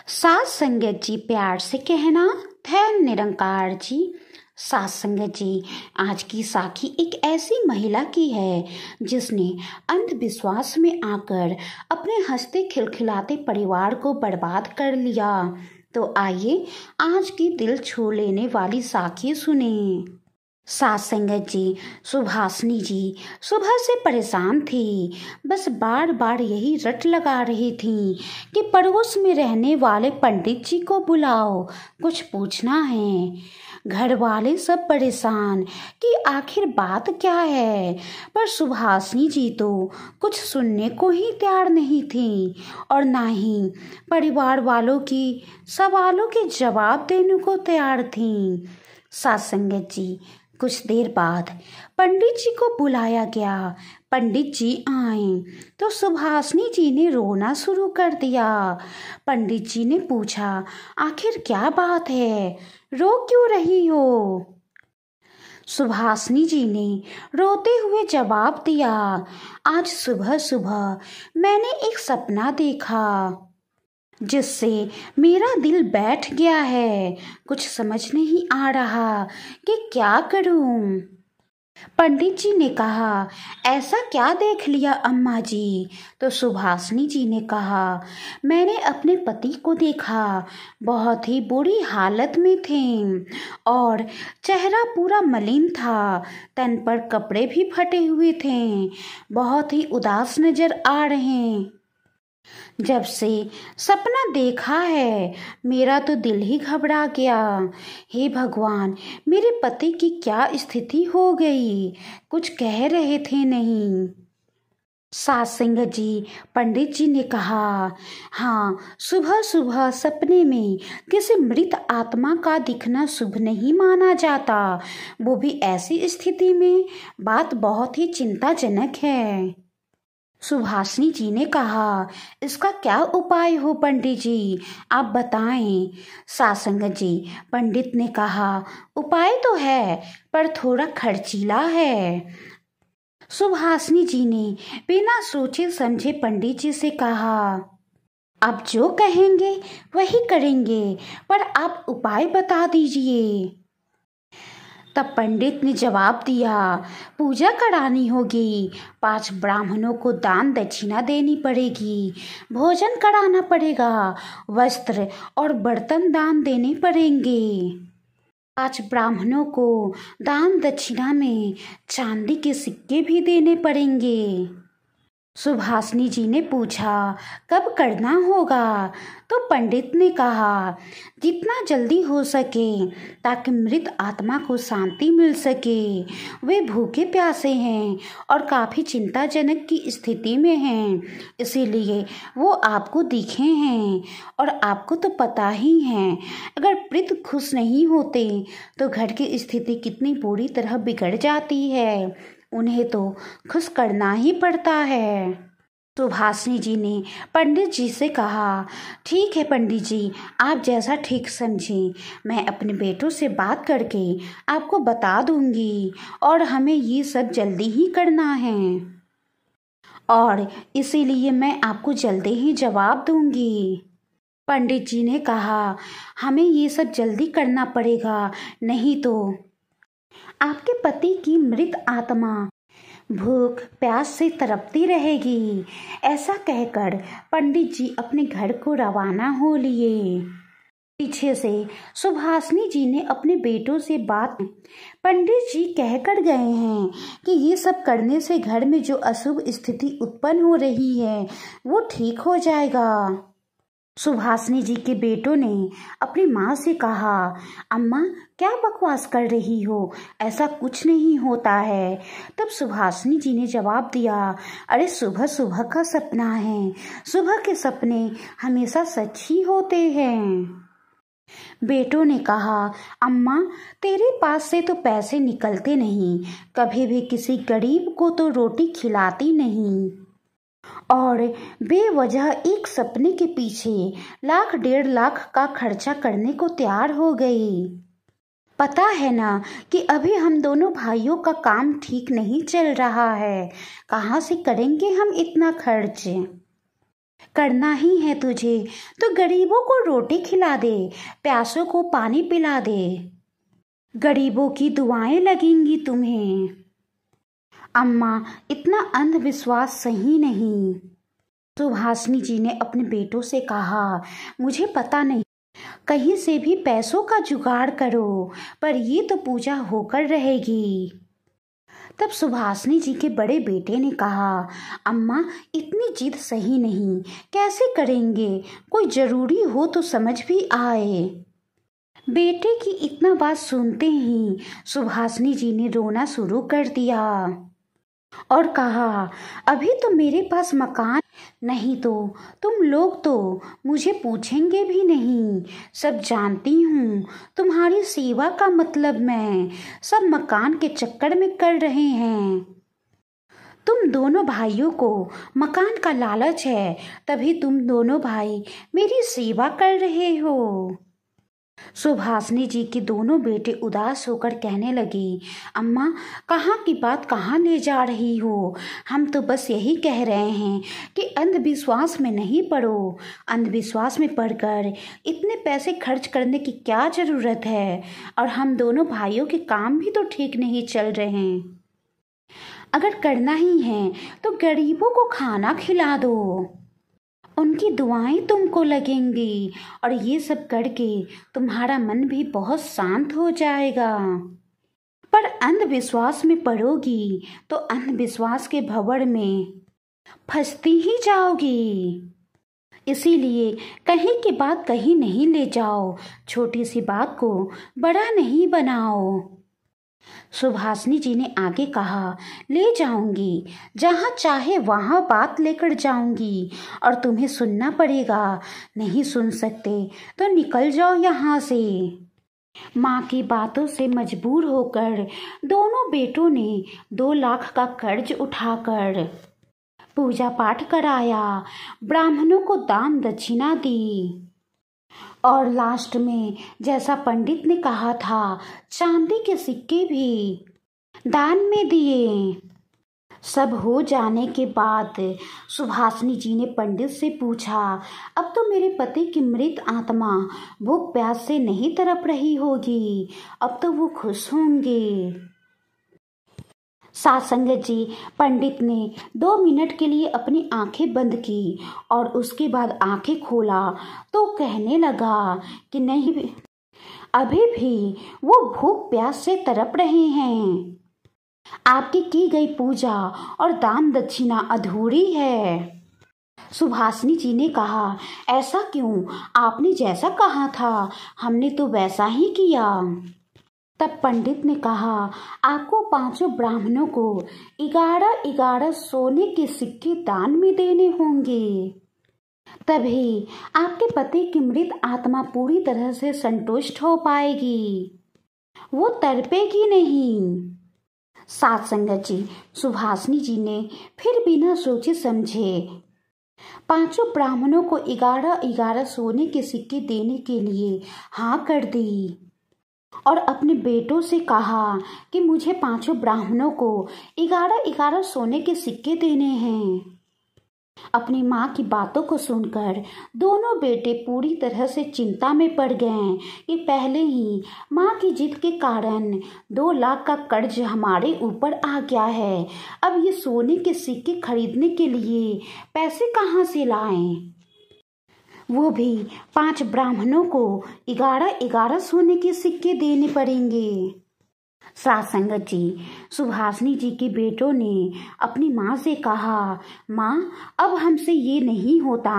सात संगत जी प्यार से कहना धैर्य निरंकार जी। सात संगत जी, आज की साखी एक ऐसी महिला की है जिसने अंधविश्वास में आकर अपने हंसते खिलखिलाते परिवार को बर्बाद कर लिया। तो आइए आज की दिल छू लेने वाली साखी सुने। सात संगत जी, सुभाषनी जी सुबह से परेशान थी। बस बार बार यही रट लगा रही थी कि पड़ोस में रहने वाले पंडित जी को बुलाओ, कुछ पूछना है। घर वाले सब परेशान कि आखिर बात क्या है, पर सुभाषनी जी तो कुछ सुनने को ही तैयार नहीं थी और ना ही परिवार वालों की सवालों के जवाब देने को तैयार थी। सात संगत जी, कुछ देर बाद पंडित जी को बुलाया गया। पंडित जी आए तो सुभाषनी जी ने रोना शुरू कर दिया। पंडित जी ने पूछा, आखिर क्या बात है, रो क्यों रही हो? सुभाषनी जी ने रोते हुए जवाब दिया, आज सुबह सुबह मैंने एक सपना देखा जिससे मेरा दिल बैठ गया है। कुछ समझ नहीं आ रहा कि क्या करूं। पंडित जी ने कहा, ऐसा क्या देख लिया अम्मा जी? तो सुभाषनी जी ने कहा, मैंने अपने पति को देखा, बहुत ही बुरी हालत में थे और चेहरा पूरा मलिन था, तन पर कपड़े भी फटे हुए थे, बहुत ही उदास नजर आ रहे। जब से सपना देखा है मेरा तो दिल ही घबरा गया। हे भगवान, मेरे पति की क्या स्थिति हो गई? कुछ कह रहे थे नहीं। सात संगत जी, पंडित जी ने कहा, हाँ, सुबह सुबह सपने में किसी मृत आत्मा का दिखना शुभ नहीं माना जाता, वो भी ऐसी स्थिति में। बात बहुत ही चिंताजनक है। सुभाषनी जी ने कहा, इसका क्या उपाय हो पंडित जी, आप बताएं। सात संगत जी, पंडित ने कहा, उपाय तो है पर थोड़ा खर्चीला है। सुभाषनी जी ने बिना सोचे समझे पंडित जी से कहा, आप जो कहेंगे वही करेंगे, पर आप उपाय बता दीजिए। तब पंडित ने जवाब दिया, पूजा करानी होगी, 5 ब्राह्मणों को दान दक्षिणा देनी पड़ेगी, भोजन कराना पड़ेगा, वस्त्र और बर्तन दान देने पड़ेंगे। 5 ब्राह्मणों को दान दक्षिणा में चांदी के सिक्के भी देने पड़ेंगे। सुभाषनी जी ने पूछा, कब करना होगा? तो पंडित ने कहा, जितना जल्दी हो सके, ताकि मृत आत्मा को शांति मिल सके। वे भूखे प्यासे हैं और काफ़ी चिंताजनक की स्थिति में हैं, इसीलिए वो आपको दिखे हैं। और आपको तो पता ही है, अगर मृत खुश नहीं होते तो घर की स्थिति कितनी बुरी तरह बिगड़ जाती है, उन्हें तो खुश करना ही पड़ता है। सुभाषनी जी ने पंडित जी से कहा, ठीक है पंडित जी, आप जैसा ठीक समझें, मैं अपने बेटों से बात करके आपको बता दूंगी और हमें ये सब जल्दी ही करना है और इसीलिए मैं आपको जल्दी ही जवाब दूंगी। पंडित जी ने कहा, हमें ये सब जल्दी करना पड़ेगा, नहीं तो आपके पति की मृत आत्मा भूख प्यास से तड़पती रहेगी। ऐसा कहकर पंडित जी अपने घर को रवाना हो लिए। पीछे से सुभाषनी जी ने अपने बेटों से बात, पंडित जी कहकर गए हैं कि ये सब करने से घर में जो अशुभ स्थिति उत्पन्न हो रही है वो ठीक हो जाएगा। सुभाषनी जी के बेटों ने अपनी माँ से कहा, अम्मा क्या बकवास कर रही हो, ऐसा कुछ नहीं होता है। तब सुभाषनी जी ने जवाब दिया, अरे सुबह सुबह का सपना है, सुबह के सपने हमेशा सच ही होते हैं। बेटों ने कहा, अम्मा तेरे पास से तो पैसे निकलते नहीं, कभी भी किसी गरीब को तो रोटी खिलाती नहीं और बेवजह एक सपने के पीछे 1 डेढ़ लाख का खर्चा करने को तैयार हो गई। पता है ना कि अभी हम दोनों भाइयों का काम ठीक नहीं चल रहा है, कहाँ से करेंगे हम इतना खर्च। करना ही है तुझे तो गरीबों को रोटी खिला दे, प्यासों को पानी पिला दे, गरीबों की दुआएं लगेंगी तुम्हें। अम्मा, इतना अंधविश्वास सही नहीं। सुभाषिनी जी ने अपने बेटों से कहा, मुझे पता नहीं, कहीं से भी पैसों का जुगाड़ करो, पर ये तो पूजा होकर रहेगी। तब सुभाषिनी जी के बड़े बेटे ने कहा, अम्मा, इतनी जिद सही नहीं, कैसे करेंगे, कोई जरूरी हो तो समझ भी आए। बेटे की इतना बात सुनते ही सुभाषिनी जी ने रोना शुरू कर दिया और कहा, अभी तो मेरे पास मकान नहीं, तो तुम लोग तो मुझे पूछेंगे भी नहीं। सब जानती हूँ, तुम्हारी सेवा का मतलब मैं सब मकान के चक्कर में कर रहे हैं। तुम दोनों भाइयों को मकान का लालच है, तभी तुम दोनों भाई मेरी सेवा कर रहे हो। सुभाषिनी जी के दोनों बेटे उदास होकर कहने लगे, अम्मा, कहाँ की बात कहाँ ले जा रही हो, हम तो बस यही कह रहे हैं कि अंधविश्वास में नहीं पड़ो। अंधविश्वास में पड़कर इतने पैसे खर्च करने की क्या ज़रूरत है, और हम दोनों भाइयों के काम भी तो ठीक नहीं चल रहे हैं। अगर करना ही है तो गरीबों को खाना खिला दो, उनकी दुआएं तुमको लगेंगी, और ये सब करके तुम्हारा मन भी बहुत शांत हो जाएगा। पर अंधविश्वास में पड़ोगी तो अंधविश्वास के भंवर में फंसती ही जाओगी। इसीलिए कहीं की बात कहीं नहीं ले जाओ, छोटी सी बात को बड़ा नहीं बनाओ। सुभाषिनी जी ने आगे कहा, ले जाऊंगी, जहाँ चाहे वहाँ बात लेकर जाऊंगी, और तुम्हें सुनना पड़ेगा। नहीं सुन सकते तो निकल जाओ यहाँ से। माँ की बातों से मजबूर होकर दोनों बेटों ने 2 लाख का कर्ज उठाकर पूजा पाठ कराया, ब्राह्मणों को दान दक्षिणा दी, और लास्ट में जैसा पंडित ने कहा था, चांदी के सिक्के भी दान में दिए। सब हो जाने के बाद सुभाषिनी जी ने पंडित से पूछा, अब तो मेरे पति की मृत आत्मा भूख प्यास से नहीं तड़प रही होगी, अब तो वो खुश होंगे। साथ संगत जी, पंडित ने 2 मिनट के लिए अपनी आंखें बंद की और उसके बाद आंखें खोला तो कहने लगा कि नहीं, अभी भी वो भूख प्यास से तड़प रहे हैं। आपकी की गई पूजा और दान दक्षिणा अधूरी है। सुभाषिनी जी ने कहा, ऐसा क्यों? आपने जैसा कहा था हमने तो वैसा ही किया। तब पंडित ने कहा, आपको 5 ब्राह्मणों को 11 सोने के सिक्के दान में देने होंगे, तभी आपके पति की मृत आत्मा पूरी तरह से संतुष्ट हो पाएगी, वो तड़पेगी नहीं। साथ संगत जी, सुभाषिनी जी ने फिर बिना सोचे समझे 5 ब्राह्मणों को 11 सोने के सिक्के देने के लिए हाँ कर दी, और अपने बेटों से कहा कि मुझे 5 ब्राह्मणों को 11 सोने के सिक्के देने हैं। अपनी माँ की बातों को सुनकर दोनों बेटे पूरी तरह से चिंता में पड़ गए कि पहले ही माँ की जिद के कारण 2 लाख का कर्ज हमारे ऊपर आ गया है। अब ये सोने के सिक्के खरीदने के लिए पैसे कहाँ से लाएं? वो भी 5 ब्राह्मणों को 11 सोने के सिक्के देने पड़ेंगे। साथ संगत जी, सुभाषिनी जी के बेटों ने अपनी माँ से कहा, माँ, अब हमसे ये नहीं होता,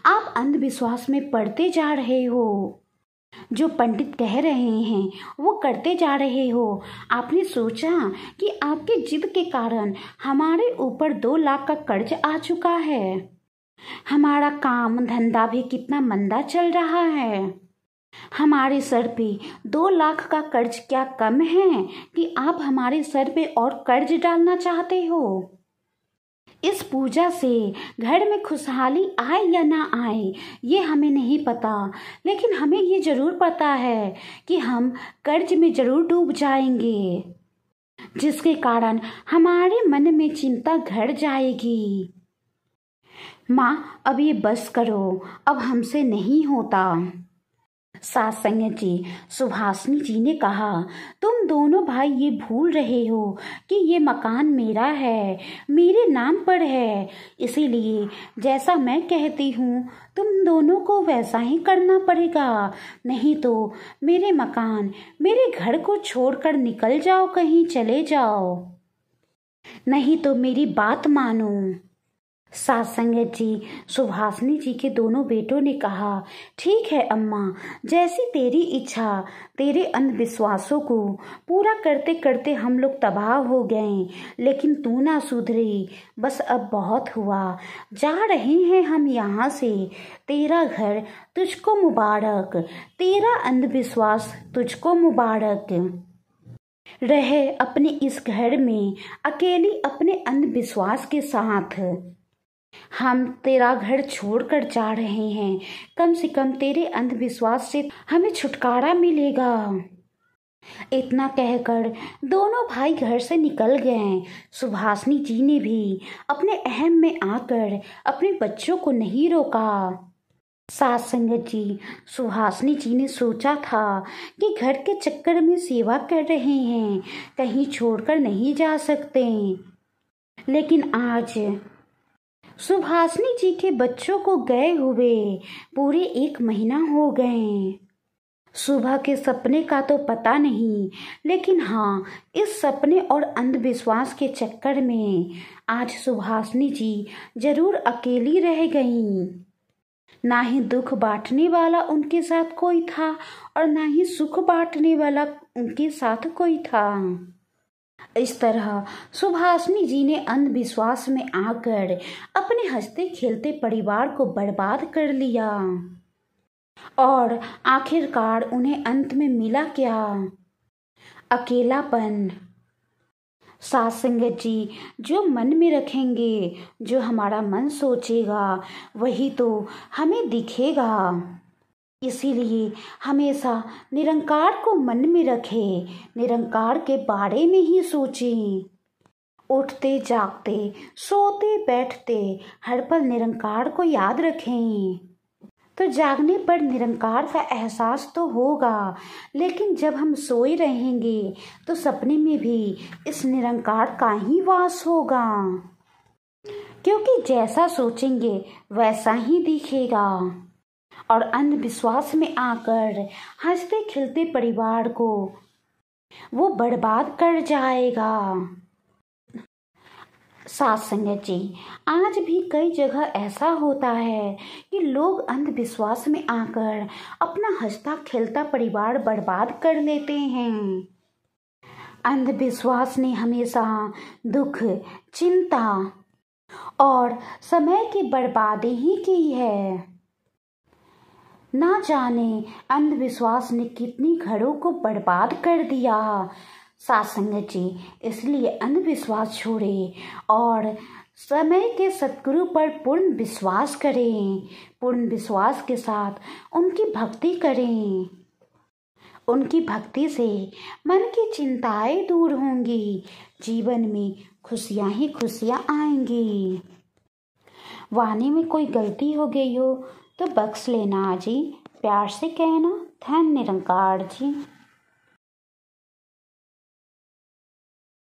आप अंधविश्वास में पड़ते जा रहे हो, जो पंडित कह रहे हैं वो करते जा रहे हो। आपने सोचा कि आपके जिद के कारण हमारे ऊपर 2 लाख का कर्ज आ चुका है, हमारा काम धंधा भी कितना मंदा चल रहा है, हमारे सर पे 2 लाख का कर्ज क्या कम है कि आप हमारे सर पे और कर्ज डालना चाहते हो? इस पूजा से घर में खुशहाली आए या ना आए ये हमें नहीं पता, लेकिन हमें ये जरूर पता है कि हम कर्ज में जरूर डूब जाएंगे, जिसके कारण हमारे मन में चिंता घर जाएगी। माँ अब ये बस करो, अब हमसे नहीं होता। सासंग जी सुभाषनी जी ने कहा, तुम दोनों भाई ये भूल रहे हो कि ये मकान मेरा है, मेरे नाम पर है, इसीलिए जैसा मैं कहती हूँ तुम दोनों को वैसा ही करना पड़ेगा, नहीं तो मेरे मकान मेरे घर को छोड़कर निकल जाओ, कहीं चले जाओ, नहीं तो मेरी बात मानो। सासंग जी सुभाषनी जी के दोनों बेटों ने कहा, ठीक है अम्मा, जैसी तेरी इच्छा। तेरे अंधविश्वासों को पूरा करते करते हम लोग तबाह हो गए, लेकिन तू ना सुधरी। बस अब बहुत हुआ, जा रहे हैं हम यहाँ से। तेरा घर तुझको मुबारक, तेरा अंधविश्वास तुझको मुबारक। रहे अपने इस घर में अकेली अपने अंधविश्वास के साथ। हम तेरा घर छोड़कर जा रहे हैं, कम से कम तेरे अंधविश्वास से हमें छुटकारा मिलेगा। इतना कहकर दोनों भाई घर से निकल गए। सुभाषनी जी ने भी अपने अहम में आकर अपने बच्चों को नहीं रोका। सासंग जी सुभाषनी जी ने सोचा था कि घर के चक्कर में सेवा कर रहे हैं, कहीं छोड़कर नहीं जा सकते, लेकिन आज सुभाषनी जी के बच्चों को गए हुए पूरे 1 महीना हो गए। सुबह के सपने का तो पता नहीं, लेकिन हाँ, इस सपने और अंधविश्वास के चक्कर में आज सुभाषनी जी जरूर अकेली रह गईं। ना ही दुख बांटने वाला उनके साथ कोई था और ना ही सुख बांटने वाला उनके साथ कोई था। इस तरह सुभाषनी जी ने अंधविश्वास में आकर अपने हंसते खेलते परिवार को बर्बाद कर लिया। और आखिरकार उन्हें अंत में मिला क्या? अकेलापन। सासंग जी जो मन में रखेंगे, जो हमारा मन सोचेगा, वही तो हमें दिखेगा। इसीलिए हमेशा निरंकार को मन में रखें, निरंकार के बारे में ही सोचें। उठते जागते सोते बैठते हर पल निरंकार को याद रखें, तो जागने पर निरंकार का एहसास तो होगा, लेकिन जब हम सोए रहेंगे तो सपने में भी इस निरंकार का ही वास होगा, क्योंकि जैसा सोचेंगे वैसा ही दिखेगा। और अंधविश्वास में आकर हंसते खिलते परिवार को वो बर्बाद कर जाएगा। सासंग जी आज भी कई जगह ऐसा होता है कि लोग अंधविश्वास में आकर अपना हंसता खेलता परिवार बर्बाद कर लेते हैं। अंधविश्वास ने हमेशा दुख, चिंता और समय की बर्बादी ही की है। ना जाने अंधविश्वास ने कितनी घरों को बर्बाद कर दिया। सासंग जी इसलिए अंधविश्वास छोड़े और समय के सद्गुरु पर पूर्ण विश्वास करें, पूर्ण विश्वास के साथ उनकी भक्ति करें। उनकी भक्ति से मन की चिंताएं दूर होंगी, जीवन में खुशियां ही खुशियां आएंगी। वाणी में कोई गलती हो गई हो तो बख्श लेना जी, प्यार से कहना। धन्य निरंकार जी।